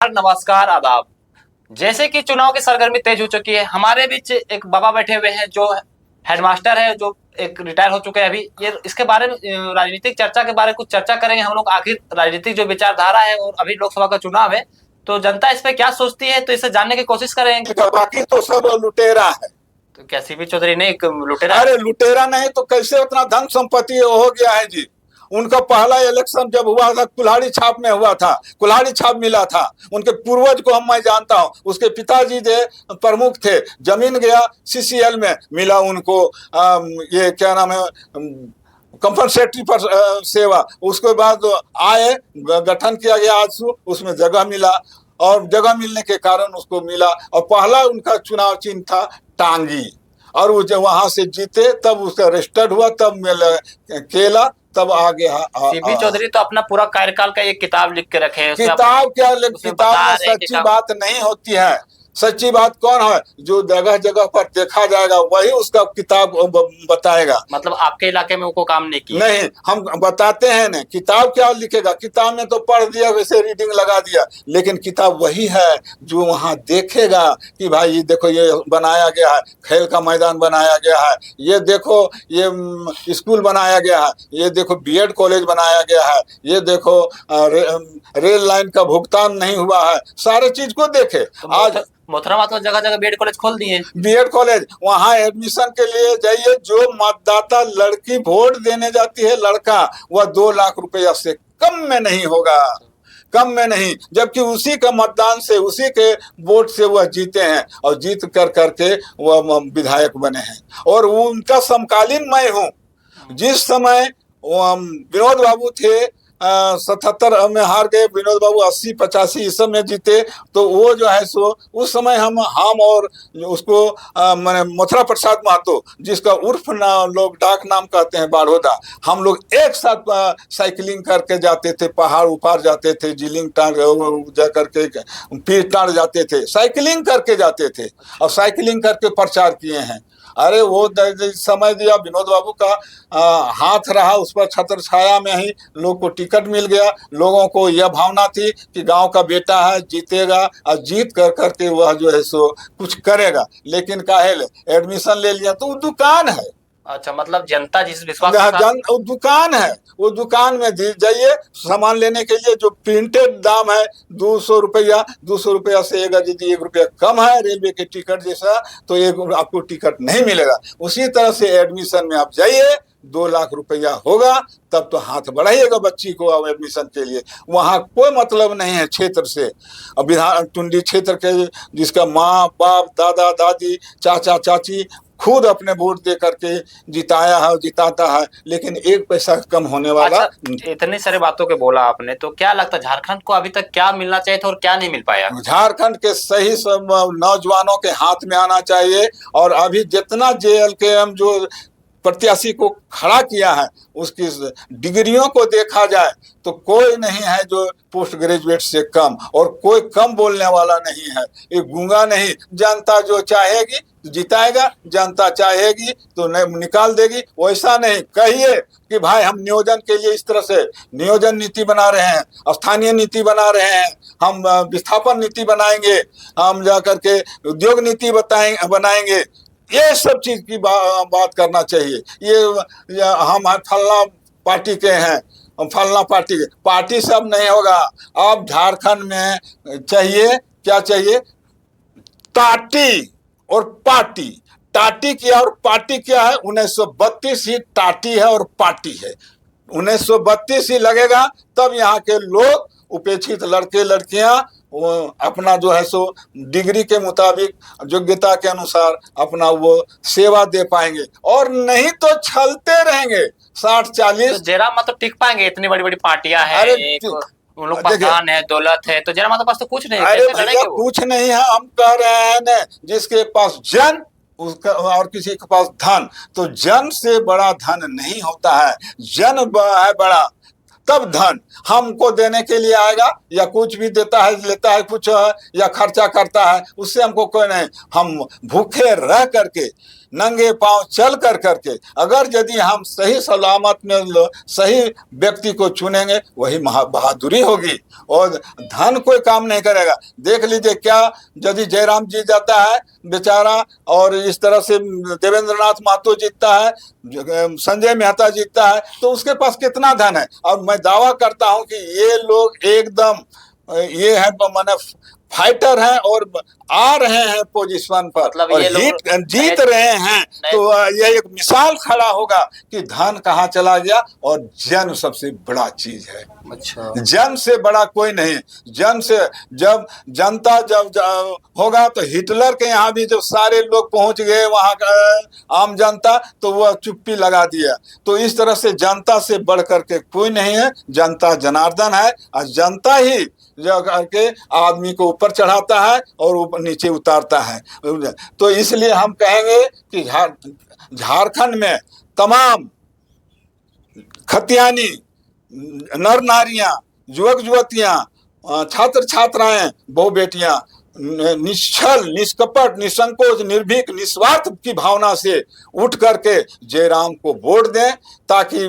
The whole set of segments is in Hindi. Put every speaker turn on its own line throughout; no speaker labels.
नमस्कार, आदाब। जैसे कि चुनाव की सरगर्मी तेज हो चुकी है, हमारे बीच एक बाबा बैठे हुए हैं जो हेडमास्टर है, जो एक रिटायर हो चुके हैं अभी। ये इसके बारे में राजनीतिक चर्चा के बारे में कुछ चर्चा करेंगे हम लोग। आखिर राजनीतिक जो विचारधारा है और अभी लोकसभा का चुनाव है, तो जनता इस पे क्या सोचती है, तो इसे जानने की कोशिश करेंगे।
बाकी तो सब लुटेरा है।
तो क्या सीपी चौधरी ने एक लुटेरा?
अरे लुटेरा नहीं तो कैसे उतना धन संपत्ति हो गया है जी। उनका पहला इलेक्शन जब हुआ था कुल्हाड़ी छाप में हुआ था, कुल्हाड़ी छाप मिला था। उनके पूर्वज को मैं जानता हूँ, उसके पिताजी थे प्रमुख थे। जमीन गया सीसीएल में मिला उनको। ये क्या नाम है, कंपनसेटरी पर सेवा। उसके बाद आए, गठन किया गया आजसू, उसमें जगह मिला और जगह मिलने के कारण उसको मिला। और पहला उनका चुनाव चिन्ह था टांगी, और वो जब वहां से जीते तब उसका रजिस्टर्ड हुआ, तब मिला केला, तब आगे
सीपी चौधरी तो अपना पूरा कार्यकाल का एक किताब लिख के रखे हैं।
किताब क्या, किताब में सच्ची बात नहीं होती है। सच्ची बात कौन है? जो जगह जगह पर देखा जाएगा वही उसका किताब बताएगा।
मतलब आपके इलाके में वो काम नहीं किया?
नहीं, हम बताते हैं ना। किताब क्या लिखेगा? किताब में तो पढ़ दिया, वैसे रीडिंग लगा दिया, लेकिन किताब वही है जो वहां देखेगा कि भाई ये देखो ये बनाया गया है, खेल का मैदान बनाया गया है, ये देखो ये स्कूल बनाया गया है, ये देखो बीएड कॉलेज बनाया गया है, ये देखो रेल लाइन का भुगतान नहीं हुआ है। सारे चीज को देखे। आज
मोथरा तो जगह जगह बीएड कॉलेज खोल दिए।
बीएड कॉलेज, वहां एडमिशन के लिए जाइए। जो मतदाता लड़की वोट देने जाती है, लड़का, वह 2 लाख रुपया से कम में नहीं होगा, कम में नहीं। जबकि उसी का मतदान से, उसी के वोट से वह जीते हैं और जीत कर करके वह विधायक बने हैं। और उनका समकालीन मैं हूँ। जिस समय विनोद बाबू थे 77 में हार गए, विनोद बाबू 80-85 इस समय जीते। तो वो जो है सो उस समय हम और उसको मैंने मथुरा प्रसाद महतो, जिसका उर्फ लोग डाक नाम कहते हैं बाढ़ोदा, हम लोग एक साथ साइकिलिंग करके जाते थे, पहाड़ उपार जाते थे, जिलिंग टाँग जा करके पीर टाँग जाते थे, साइकिलिंग करके जाते थे और साइकिलिंग करके प्रचार किए हैं। अरे वो समय दिया विनोद बाबू का हाथ रहा उस पर, छत्र छाया में ही लोग को टिकट मिल गया। लोगों को यह भावना थी कि गांव का बेटा है, जीतेगा और जीत कर करके वह जो है सो कुछ करेगा। लेकिन काहे एडमिशन ले लिया तो वो दुकान है।
अच्छा, मतलब जनता जिस विश्वास
वो दुकान है, वो दुकान में जाइए सामान लेने के लिए। जो प्रिंटेड दाम है 200 रुपया, 200 रुपया से यदि 1 रुपया कम है रेलवे के टिकट जैसा, तो आपको टिकट नहीं मिलेगा। उसी तरह से एडमिशन में आप जाइए, 2 लाख रुपया होगा तब तो हाथ बढ़ाइएगा बच्ची को अब एडमिशन के लिए। वहाँ कोई मतलब नहीं है क्षेत्र से। अब विधान टुंडी क्षेत्र के जिसका माँ बाप, दादा दादी, चाचा चाची खुद अपने वोट दे करके जिताया है और जिताता है, लेकिन 1 पैसा कम होने वाला।
अच्छा, इतनी सारी बातों के बोला आपने, तो क्या लगता है झारखंड को अभी तक क्या मिलना चाहिए था और क्या नहीं मिल पाया?
झारखंड के सही सब नौजवानों के हाथ में आना चाहिए। और अभी जितना जेएलकेएम जो प्रत्याशी को खड़ा किया है, उसकी डिग्रियों को देखा जाए तो कोई नहीं है जो पोस्ट ग्रेजुएट से कम, और कोई कम बोलने वाला नहीं है। ये गूंगा नहीं। जनता जो चाहेगी जिताएगा, जनता चाहेगी तो निकाल देगी। वैसा नहीं कहिए कि भाई हम नियोजन के लिए इस तरह से नियोजन नीति बना रहे हैं, स्थानीय नीति बना रहे हैं, हम विस्थापन नीति बनाएंगे, हम जाकर के उद्योग नीति बनाएंगे। ये सब चीज की बात करना चाहिए। ये हम फलना पार्टी के हैं, फलना पार्टी सब नहीं होगा। अब झारखंड में चाहिए क्या चाहिए? टाटी और पार्टी। टाटी क्या और पार्टी क्या है? 1932 ही टाटी है और पार्टी है। 1932 ही लगेगा तब यहाँ के लोग, उपेक्षित लड़के लड़कियां, वो अपना जो है सो डिग्री के मुताबिक, योग्यता के अनुसार अपना वो सेवा दे पाएंगे। और नहीं तो छलते रहेंगे 60-40।
तो जरा मतलब टिक पाएंगे? इतनी बड़ी बड़ी पार्टियां हैं, उन लोग पास धन है, दौलत है, तो जरा मतलब पास तो कुछ नहीं।
अरे भैया कुछ नहीं है। हम कह रहे हैं ना, जिसके पास जन उसका और किसी के पास धन, तो जन से बड़ा धन नहीं होता है। जन है बड़ा, तब धन हमको देने के लिए आएगा, या कुछ भी देता है, लेता है कुछ, या खर्चा करता है, उससे हमको कोई नहीं। हम भूखे रह करके नंगे पांव चल कर करके अगर यदि हम सही सलामत में सही व्यक्ति को चुनेंगे वही बहादुरी होगी, और धन कोई काम नहीं करेगा। देख लीजिए क्या यदि जयराम जी जाता है बेचारा, और इस तरह से देवेंद्र नाथ महतो जीतता है, संजय मेहता जीतता है, तो उसके पास कितना धन है। और मैं दावा करता हूं कि ये लोग एकदम ये है माने फाइटर हैं और आ रहे हैं पोजीशन पर,
मतलब
और
ये
जीत रहे हैं। तो यह एक मिसाल खड़ा होगा कि धन कहाँ चला गया, और जन सबसे बड़ा चीज है।
अच्छा,
जन से बड़ा कोई नहीं। जन से जब जनता जब होगा तो हिटलर के यहाँ भी जब सारे लोग पहुंच गए वहां का आम जनता, तो वह चुप्पी लगा दिया। तो इस तरह से जनता से बढ़ करके कोई नहीं है। जनता जनार्दन है, और जनता ही जो करके आदमी को ऊपर चढ़ाता है और ऊपर नीचे उतारता है। तो इसलिए हम कहेंगे कि झारखंड में तमाम खतियानी नर नारियां, युवक युवतियां, छात्र छात्राएं, बहु बेटियां निश्चल, निष्कपट, निसंकोच, निर्भीक, निस्वार्थ की भावना से उठ करके जयराम को वोट दें, ताकि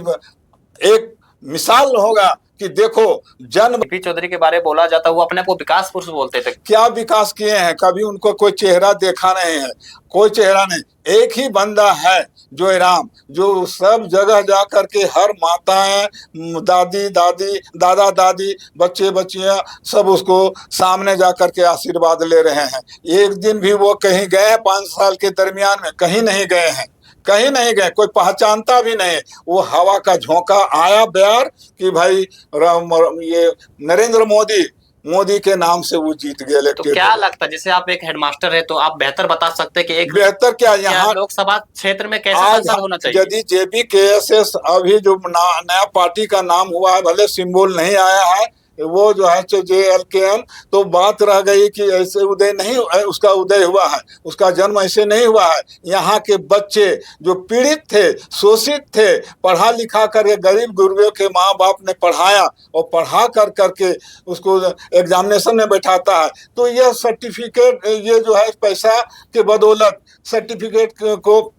एक मिसाल होगा कि देखो जन।
सीपी चौधरी के बारे में बोला जाता, वो अपने को विकास पुरुष बोलते थे।
क्या विकास किए हैं? कभी उनको कोई चेहरा देखा नहीं है, कोई चेहरा नहीं। एक ही बंदा है जयराम, जो सब जगह जा करके हर माताएं, दादी दादी, दादा दादी, बच्चे बच्चियां सब उसको सामने जा करके आशीर्वाद ले रहे हैं। एक दिन भी वो कहीं गए 5 साल के दरमियान में? कहीं नहीं गए हैं, कहीं नहीं गए, कोई पहचानता भी नहीं। वो हवा का झोंका आया बयार कि भाई ये नरेंद्र मोदी के नाम से वो जीत गए।
तो क्या लगता है, जैसे आप एक हेडमास्टर है तो आप बेहतर बता सकते हैं कि एक
बेहतर क्या यहाँ
लोकसभा क्षेत्र में कैसा संसद होना चाहिए?
यदि JBKSS अभी जो नया पार्टी का नाम हुआ है, भले सिंबल नहीं आया है, वो जो है JLKM, तो बात रह गई कि ऐसे उदय नहीं, उसका उदय हुआ है, उसका जन्म ऐसे नहीं हुआ है। यहाँ के बच्चे जो पीड़ित थे, शोषित थे, पढ़ा लिखा करके गरीब गुरबे के माँ बाप ने पढ़ाया, और पढ़ा कर करके उसको एग्जामिनेशन में बैठाता है। तो यह सर्टिफिकेट, ये जो है पैसा के बदौलत सर्टिफिकेट को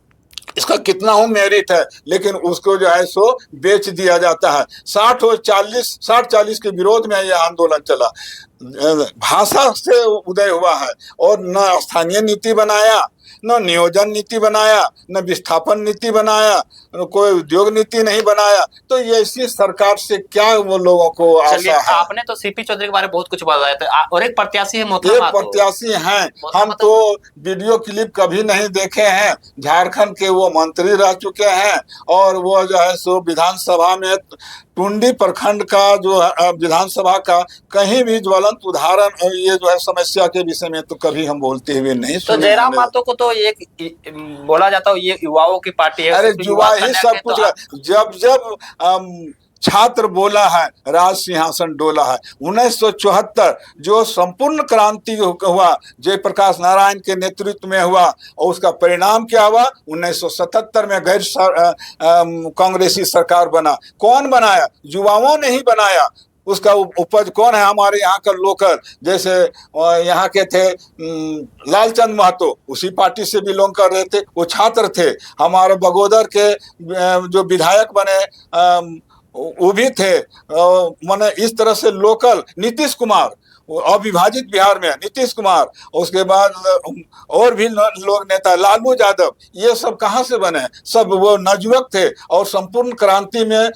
इसका कितना हो मेरिट है, लेकिन उसको जो है सो बेच दिया जाता है। 60-40 के विरोध में यह आंदोलन चला। भाषा से उदय हुआ है, और न स्थानीय नीति बनाया, न नियोजन नीति बनाया, न विस्थापन नीति बनाया, कोई उद्योग नीति नहीं बनाया। तो ये ऐसी सरकार से क्या वो लोगों को आशा है?
आपने तो सीपी चौधरी के बारे में बहुत कुछ बताया था, और एक प्रत्याशी है
एक प्रत्याशी हैं, हम तो वीडियो क्लिप कभी नहीं देखे हैं। झारखंड के वो मंत्री रह चुके हैं, और वो जो है सो विधानसभा में टुंडी प्रखंड का जो विधानसभा का कहीं भी ज्वलंत उदाहरण ये जो है समस्या के विषय में तो कभी हम बोलते हुए नहीं सुने।
तो जयराम महतो को तो एक बोला जाता है ये युवाओं की पार्टी है।
अरे युवा ही सब कुछ। जब छात्र बोला है, राज सिंहासन डोला है। 1974 जो संपूर्ण क्रांति हुआ, जयप्रकाश नारायण के नेतृत्व में हुआ, और उसका परिणाम क्या हुआ? 1977 में गैर कांग्रेसी सरकार बना। कौन बनाया? युवाओं ने ही बनाया। उसका उपज कौन है? हमारे यहाँ का लोकल, जैसे यहाँ के थे लालचंद महतो, उसी पार्टी से बिलोंग कर रहे थे, वो छात्र थे। हमारे बगोदर के जो विधायक बने वो भी थे। माने इस तरह से लोकल नीतीश कुमार, अविभाजित बिहार में नीतीश कुमार, उसके बाद और भी लोग नेता, लालू यादव, ये सब कहाँ से बने? सब वो नवयुवक थे, और संपूर्ण क्रांति में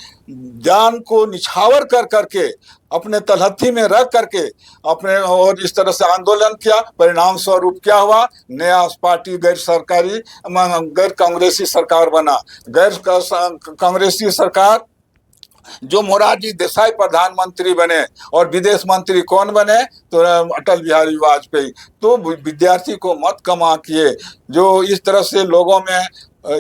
जान को निछावर कर करके अपने तलहथी में रख करके अपने, और इस तरह से आंदोलन किया। परिणाम स्वरूप क्या हुआ? नया पार्टी गैर कांग्रेसी सरकार बना। गैर कांग्रेसी सरकार जो मोरारजी देसाई प्रधानमंत्री बने, और विदेश मंत्री कौन बने? तो अटल बिहारी वाजपेयी। तो विद्यार्थी को मत कमा किए, जो इस तरह से लोगों में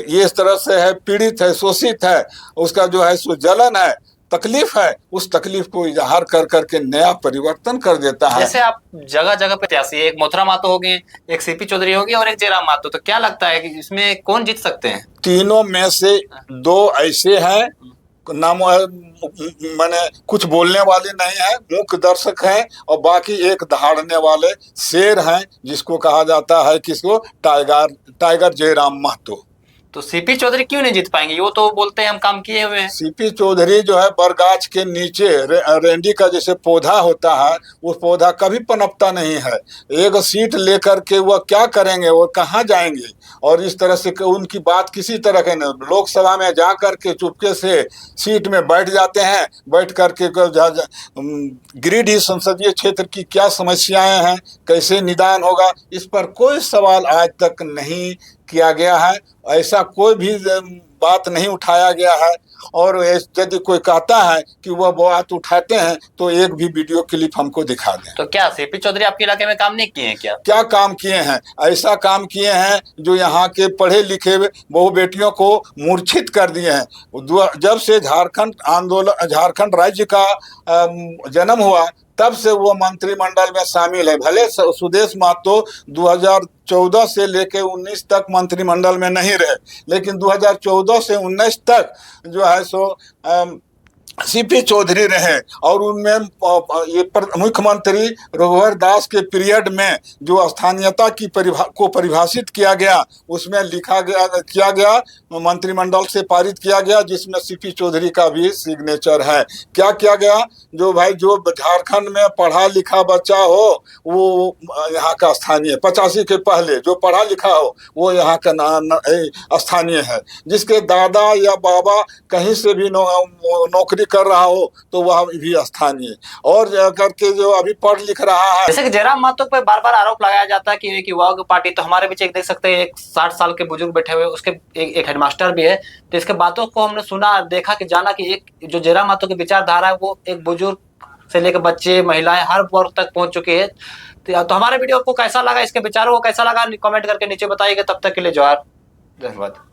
ये इस तरह से है, पीड़ित है, शोषित है, उसका जो है सो जलन है, तकलीफ है, उस तकलीफ को इजहार कर करके नया परिवर्तन कर देता है।
जैसे आप जगह जगह पे प्रत्याशी, एक मोथरा महतो हो गए, एक सीपी चौधरी होगी, और एक जयराम महतो, तो क्या लगता है कि इसमें कौन जीत सकते हैं?
तीनों में से 2 ऐसे हैं नाम माने कुछ बोलने वाले नहीं है, मूक दर्शक हैं, और बाकी एक दहाड़ने वाले शेर हैं, जिसको कहा जाता है किसको, टाइगर जयराम महतो।
तो सीपी चौधरी क्यों नहीं जीत पाएंगे? वो तो बोलते हैं हम काम किए हुए हैं।
सीपी चौधरी जो है बरगाछ के नीचे रेंडी का जैसे पौधा होता है, वो पौधा कभी पनपता नहीं है। एक सीट लेकर के वह क्या करेंगे, वो कहाँ जाएंगे? और इस तरह से उनकी बात किसी तरह के नहीं, लोकसभा में जा कर के चुपके से सीट में बैठ जाते हैं, बैठ करके गिरिडीह संसदीय क्षेत्र की क्या समस्याएं हैं, कैसे निदान होगा, इस पर कोई सवाल आज तक नहीं किया गया है। ऐसा कोई भी बात नहीं उठाया गया है। और यदि कोई कहता है कि वह बात उठाते हैं तो एक भी वीडियो क्लिप हमको दिखा दें।
तो क्या सीपी चौधरी आपके इलाके में काम नहीं किए हैं क्या?
क्या काम किए हैं? ऐसा काम किए हैं जो यहाँ के पढ़े लिखे बहु बेटियों को मूर्छित कर दिए हैं। जब से झारखंड राज्य का जन्म हुआ, तब से वो मंत्रिमंडल में शामिल है। भले सुदेश महतो 2014 से लेकर 19 तक मंत्रिमंडल में नहीं रहे, लेकिन 2014 से 19 तक जो है सो सीपी चौधरी रहे। और उनमें ये मुख्यमंत्री रघुवर दास के पीरियड में जो स्थानीयता की को परिभाषित किया गया, उसमें किया गया मंत्रिमंडल से पारित किया गया, जिसमें सीपी चौधरी का भी सिग्नेचर है। क्या किया गया? जो भाई जो झारखंड में पढ़ा लिखा बच्चा हो वो यहाँ का स्थानीय, 85 के पहले जो पढ़ा लिखा हो वो यहाँ का स्थानीय है। जिसके दादा या बाबा कहीं से भी नौकरी कर रहा हो तो वह भी स्थानीय, और करके जो अभी पढ़ लिख रहा है।
जैसे कि जयराम महतो पर बार बार आरोप लगाया जाता है कि एक युवाओं की पार्टी, तो हमारे बीच एक देख सकते हैं एक 60 साल के बुजुर्ग बैठे हुए, उसके एक हेडमास्टर भी है। तो इसके बातों को हमने सुना, देखा कि जाना कि एक जो जयराम महतो की विचारधारा है वो एक बुजुर्ग से लेकर बच्चे, महिलाएं, हर वर्ग तक पहुंच चुके हैं। तो हमारे वीडियो आपको कैसा लगा, इसके विचारों को कैसा लगा, कमेंट करके नीचे बताइएगा। तब तक के लिए जोहार, धन्यवाद।